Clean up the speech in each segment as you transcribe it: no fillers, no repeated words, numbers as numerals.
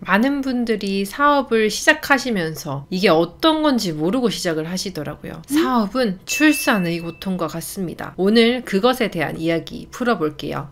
많은 분들이 사업을 시작하시면서 이게 어떤 건지 모르고 시작을 하시더라고요. 사업은 출산의 고통과 같습니다. 오늘 그것에 대한 이야기 풀어볼게요.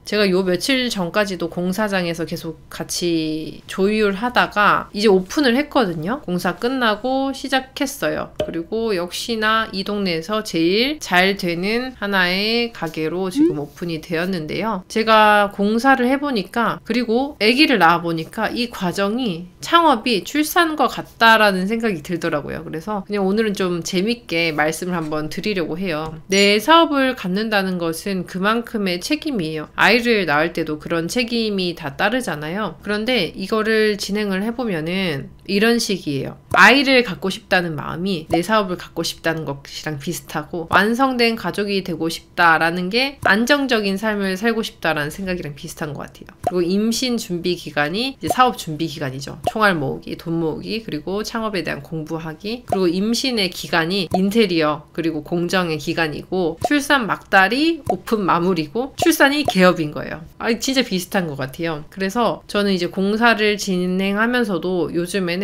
제가 요 며칠 전까지도 공사장에서 계속 같이 조율하다가 이제 오픈을 했거든요. 공사 끝나고 시작했어요. 그리고 역시나 이 동네에서 제일 잘 되는 하나의 가게로 지금 오픈이 되었는데요. 제가 공사를 해보니까 그리고 아기를 낳아보니까 이 과정이 창업이 출산과 같다라는 생각이 들더라고요. 그래서 그냥 오늘은 좀 재밌게 말씀을 한번 드리려고 해요. 내 사업을 갖는다는 것은 그만큼의 책임이에요. 아이를 낳을 때도 그런 책임이 다 따르잖아요. 그런데 이거를 진행을 해보면은 이런 식이에요. 아이를 갖고 싶다는 마음이 내 사업을 갖고 싶다는 것이랑 비슷하고, 완성된 가족이 되고 싶다라는 게 안정적인 삶을 살고 싶다라는 생각이랑 비슷한 것 같아요. 그리고 임신 준비 기간이 이제 사업 준비 기간이죠. 총알 모으기, 돈 모으기, 그리고 창업에 대한 공부하기, 그리고 임신의 기간이 인테리어 그리고 공정의 기간이고, 출산 막달이 오픈 마무리고, 출산이 개업인 거예요. 진짜 비슷한 것 같아요. 그래서 저는 이제 공사를 진행하면서도 요즘에는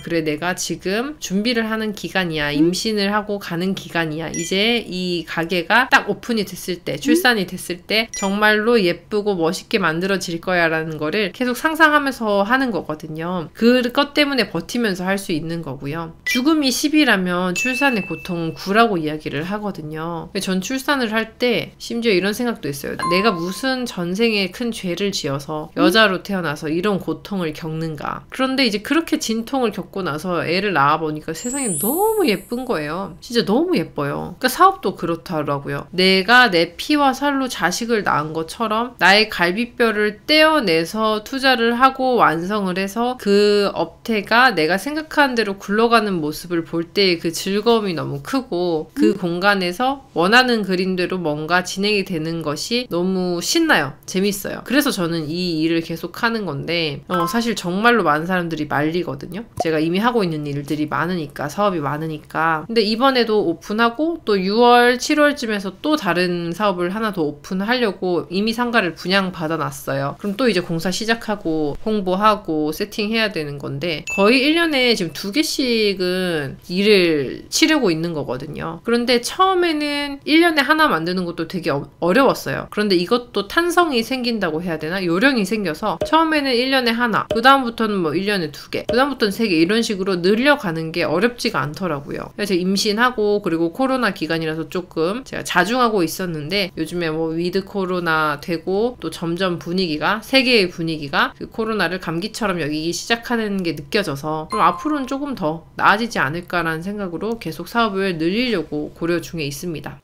그래, 내가 지금 준비를 하는 기간이야, 임신을 하고 가는 기간이야, 이제 이 가게가 딱 오픈이 됐을 때, 출산이 됐을 때 정말로 예쁘고 멋있게 만들어질 거야 라는 거를 계속 상상하면서 하는 거거든요. 그것 때문에 버티면서 할 수 있는 거고요. 죽음이 10이라면 출산의 고통은 9라고 이야기를 하거든요. 전 출산을 할 때 심지어 이런 생각도 했어요. 내가 무슨 전생에 큰 죄를 지어서 여자로 태어나서 이런 고통을 겪는가. 그런데 이제 그렇게 진통을 겪고 나서 애를 낳아보니까 세상이 너무 예쁜 거예요. 진짜 너무 예뻐요. 그러니까 사업도 그렇더라고요. 내가 내 피와 살로 자식을 낳은 것처럼 나의 갈비뼈를 떼어내서 투자를 하고 완성을 해서 그 업태가 내가 생각하는 대로 굴러가는 모습을 볼 때의 그 즐거움이 너무 크고, 그 공간에서 원하는 그림대로 뭔가 진행이 되는 것이 너무 신나요. 재밌어요. 그래서 저는 이 일을 계속 하는 건데, 사실 정말로 많은 사람들이 말리거든요. 제가 이미 하고 있는 일들이 많으니까, 사업이 많으니까. 근데 이번에도 오픈하고 또 6월, 7월쯤에서 또 다른 사업을 하나 더 오픈하려고 이미 상가를 분양받아놨어요. 그럼 또 이제 공사 시작하고 홍보하고 세팅해야 되는 건데, 거의 1년에 지금 2개씩은 일을 치르고 있는 거거든요. 그런데 처음에는 1년에 하나 만드는 것도 되게 어려웠어요. 그런데 이것도 탄성이 생긴다고 해야 되나? 요령이 생겨서 처음에는 1년에 하나, 그 다음부터는 뭐 1년에 2개, 그 다음부터는 3개, 이런 식으로 늘려가는 게 어렵지가 않더라고요. 제가 임신하고 그리고 코로나 기간이라서 조금 제가 자중하고 있었는데, 요즘에 뭐 위드 코로나 되고 또 점점 분위기가, 세계의 분위기가 그 코로나를 감기처럼 여기기 시작하는 게 느껴져서 그럼 앞으로는 조금 더 나아지지 않을까라는 생각으로 계속 사업을 늘리려고 고려 중에 있습니다.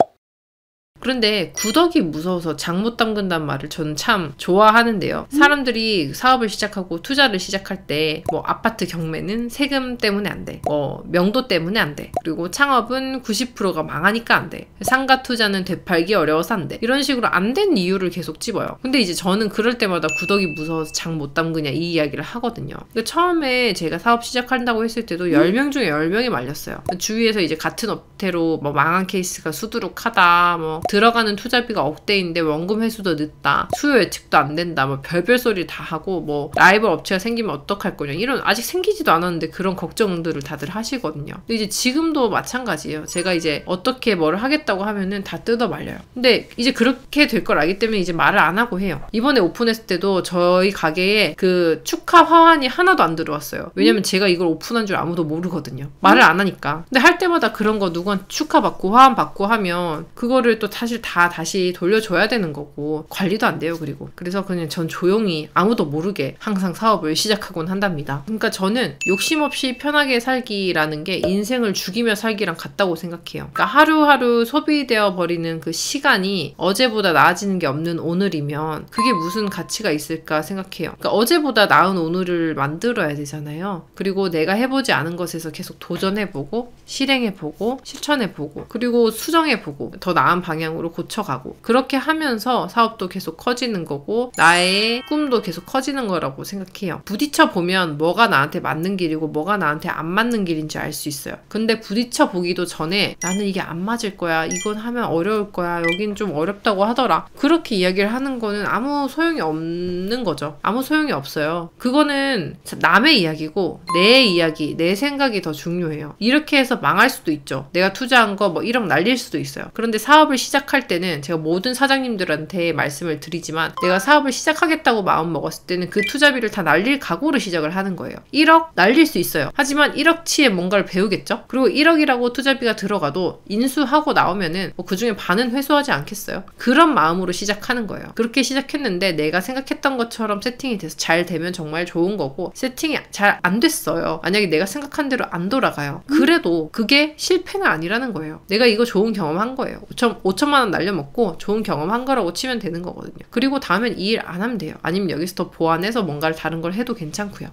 그런데 구덕이 무서워서 장 못 담근다는 말을 저는 참 좋아하는데요. 사람들이 사업을 시작하고 투자를 시작할 때 뭐 아파트 경매는 세금 때문에 안 돼, 뭐 명도 때문에 안 돼, 그리고 창업은 90%가 망하니까 안 돼, 상가 투자는 되팔기 어려워서 안 돼, 이런 식으로 안 된 이유를 계속 집어요. 근데 이제 저는 그럴 때마다 구덕이 무서워서 장 못 담그냐 이 이야기를 하거든요. 그러니까 처음에 제가 사업 시작한다고 했을 때도 10명 중에 10명이 말렸어요. 주위에서 이제 같은 업태로 뭐 망한 케이스가 수두룩하다, 뭐 들어가는 투자비가 억대인데 원금 회수도 늦다, 수요 예측도 안 된다, 뭐 별별 소리 다 하고, 뭐 라이벌 업체가 생기면 어떡할 거냐, 이런, 아직 생기지도 않았는데 그런 걱정들을 다들 하시거든요. 근데 이제 지금도 마찬가지예요. 제가 이제 어떻게 뭐를 하겠다고 하면은 다 뜯어 말려요. 근데 이제 그렇게 될 걸 알기 때문에 이제 말을 안 하고 해요. 이번에 오픈했을 때도 저희 가게에 그 축하 화환이 하나도 안 들어왔어요. 왜냐면 제가 이걸 오픈한 줄 아무도 모르거든요. 말을 안 하니까. 근데 할 때마다 그런 거 누구한테 축하받고 화환 받고 하면 그거를 또 사실 다 다시 돌려줘야 되는 거고, 관리도 안 돼요. 그래서 그냥 전 조용히 아무도 모르게 항상 사업을 시작하곤 한답니다. 그러니까 저는 욕심 없이 편하게 살기라는 게 인생을 죽이며 살기랑 같다고 생각해요. 그러니까 하루하루 소비되어 버리는 그 시간이 어제보다 나아지는 게 없는 오늘이면 그게 무슨 가치가 있을까 생각해요. 그러니까 어제보다 나은 오늘을 만들어야 되잖아요. 그리고 내가 해보지 않은 것에서 계속 도전해보고 실행해보고 실천해보고 그리고 수정해보고 더 나은 방향 방향으로 고쳐가고, 그렇게 하면서 사업도 계속 커지는 거고 나의 꿈도 계속 커지는 거라고 생각해요. 부딪혀 보면 뭐가 나한테 맞는 길이고 뭐가 나한테 안 맞는 길인지 알 수 있어요. 근데 부딪혀 보기도 전에 나는 이게 안 맞을 거야, 이건 하면 어려울 거야, 여긴 좀 어렵다고 하더라, 그렇게 이야기를 하는 거는 아무 소용이 없는 거죠. 아무 소용이 없어요. 그거는 남의 이야기고 내 이야기, 내 생각이 더 중요해요. 이렇게 해서 망할 수도 있죠. 내가 투자한 거 뭐 1억 날릴 수도 있어요. 그런데 사업을 시작할 때는 제가 모든 사장님들한테 말씀을 드리지만, 내가 사업을 시작하겠다고 마음 먹었을 때는 그 투자비를 다 날릴 각오로 시작을 하는 거예요. 1억 날릴 수 있어요. 하지만 1억치의 뭔가를 배우겠죠? 그리고 1억이라고 투자비가 들어가도 인수하고 나오면은 뭐 그중에 반은 회수하지 않겠어요? 그런 마음으로 시작하는 거예요. 그렇게 시작했는데 내가 생각했던 것처럼 세팅이 돼서 잘 되면 정말 좋은 거고, 세팅이 잘 안 됐어요. 만약에 내가 생각한 대로 안 돌아가요. 그래도 그게 실패는 아니라는 거예요. 내가 이거 좋은 경험한 거예요. 5천만 원 날려먹고 좋은 경험한 거라고 치면 되는 거거든요. 그리고 다음엔 이 일 안 하면 돼요. 아니면 여기서 더 보완해서 뭔가를 다른 걸 해도 괜찮고요.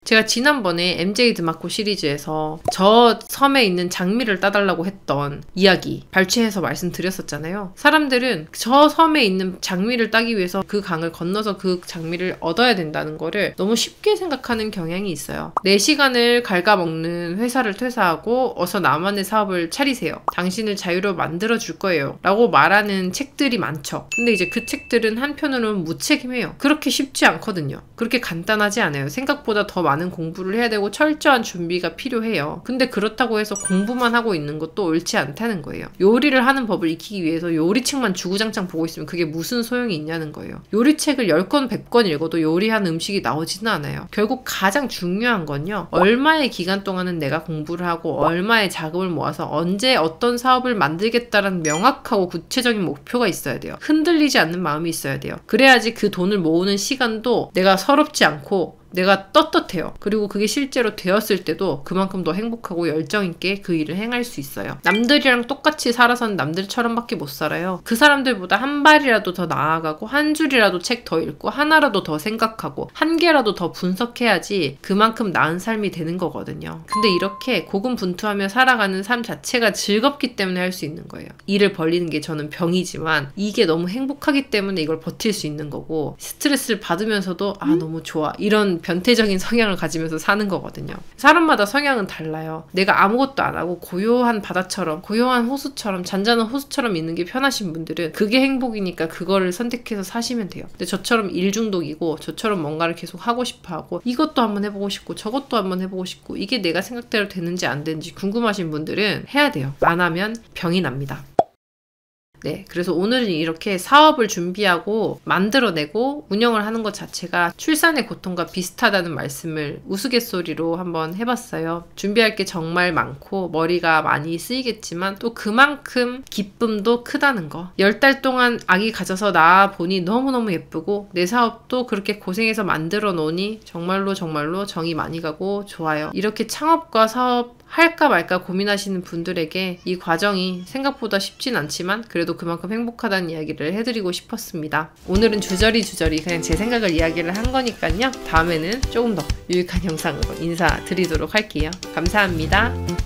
제가 지난번에 MJ 드마코 시리즈에서 저 섬에 있는 장미를 따달라고 했던 이야기 발췌해서 말씀드렸었잖아요. 사람들은 저 섬에 있는 장미를 따기 위해서 그 강을 건너서 그 장미를 얻어야 된다는 거를 너무 쉽게 생각하는 경향이 있어요. 내 시간을 갉아먹는 회사를 퇴사하고 어서 나만의 사업을 차리세요, 당신을 자유로 만들어줄 거예요 라고 말하는 책들이 많죠. 근데 이제 그 책들은 한편으로는 무책임해요. 그렇게 쉽지 않거든요. 그렇게 간단하지 않아요. 생각보다 더 많은 공부를 해야 되고 철저한 준비가 필요해요. 근데 그렇다고 해서 공부만 하고 있는 것도 옳지 않다는 거예요. 요리를 하는 법을 익히기 위해서 요리책만 주구장창 보고 있으면 그게 무슨 소용이 있냐는 거예요. 요리책을 10권, 100권 읽어도 요리한 음식이 나오지는 않아요. 결국 가장 중요한 건요, 얼마의 기간 동안은 내가 공부를 하고 얼마의 자금을 모아서 언제 어떤 사업을 만들겠다라는 명확하고 구체적인 목표가 있어야 돼요. 흔들리지 않는 마음이 있어야 돼요. 그래야지 그 돈을 모으는 시간도 내가 서럽지 않고 내가 떳떳해요. 그리고 그게 실제로 되었을 때도 그만큼 더 행복하고 열정있게 그 일을 행할 수 있어요. 남들이랑 똑같이 살아서는 남들처럼밖에 못 살아요. 그 사람들보다 한 발이라도 더 나아가고 한 줄이라도 책 더 읽고 하나라도 더 생각하고 한 개라도 더 분석해야지 그만큼 나은 삶이 되는 거거든요. 근데 이렇게 고군분투하며 살아가는 삶 자체가 즐겁기 때문에 할 수 있는 거예요. 일을 벌리는 게 저는 병이지만 이게 너무 행복하기 때문에 이걸 버틸 수 있는 거고, 스트레스를 받으면서도 아 너무 좋아, 이런 변태적인 성향을 가지면서 사는 거거든요. 사람마다 성향은 달라요. 내가 아무것도 안 하고 고요한 바다처럼, 고요한 호수처럼, 잔잔한 호수처럼 있는 게 편하신 분들은 그게 행복이니까 그거를 선택해서 사시면 돼요. 근데 저처럼 일 중독이고 저처럼 뭔가를 계속 하고 싶어 하고 이것도 한번 해보고 싶고 저것도 한번 해보고 싶고 이게 내가 생각대로 되는지 안 되는지 궁금하신 분들은 해야 돼요. 안 하면 병이 납니다. 네, 그래서 오늘은 이렇게 사업을 준비하고 만들어내고 운영을 하는 것 자체가 출산의 고통과 비슷하다는 말씀을 우스갯소리로 한번 해봤어요. 준비할 게 정말 많고 머리가 많이 쓰이겠지만 또 그만큼 기쁨도 크다는 거. 10달 동안 아기 가져서 낳아 보니 너무너무 예쁘고 내 사업도 그렇게 고생해서 만들어 놓으니 정말로 정이 많이 가고 좋아요. 이렇게 창업과 사업 할까 말까 고민하시는 분들에게 이 과정이 생각보다 쉽진 않지만 그래도 그만큼 행복하다는 이야기를 해드리고 싶었습니다. 오늘은 주저리 그냥 제 생각을 이야기를 한 거니까요. 다음에는 조금 더 유익한 영상으로 인사드리도록 할게요. 감사합니다.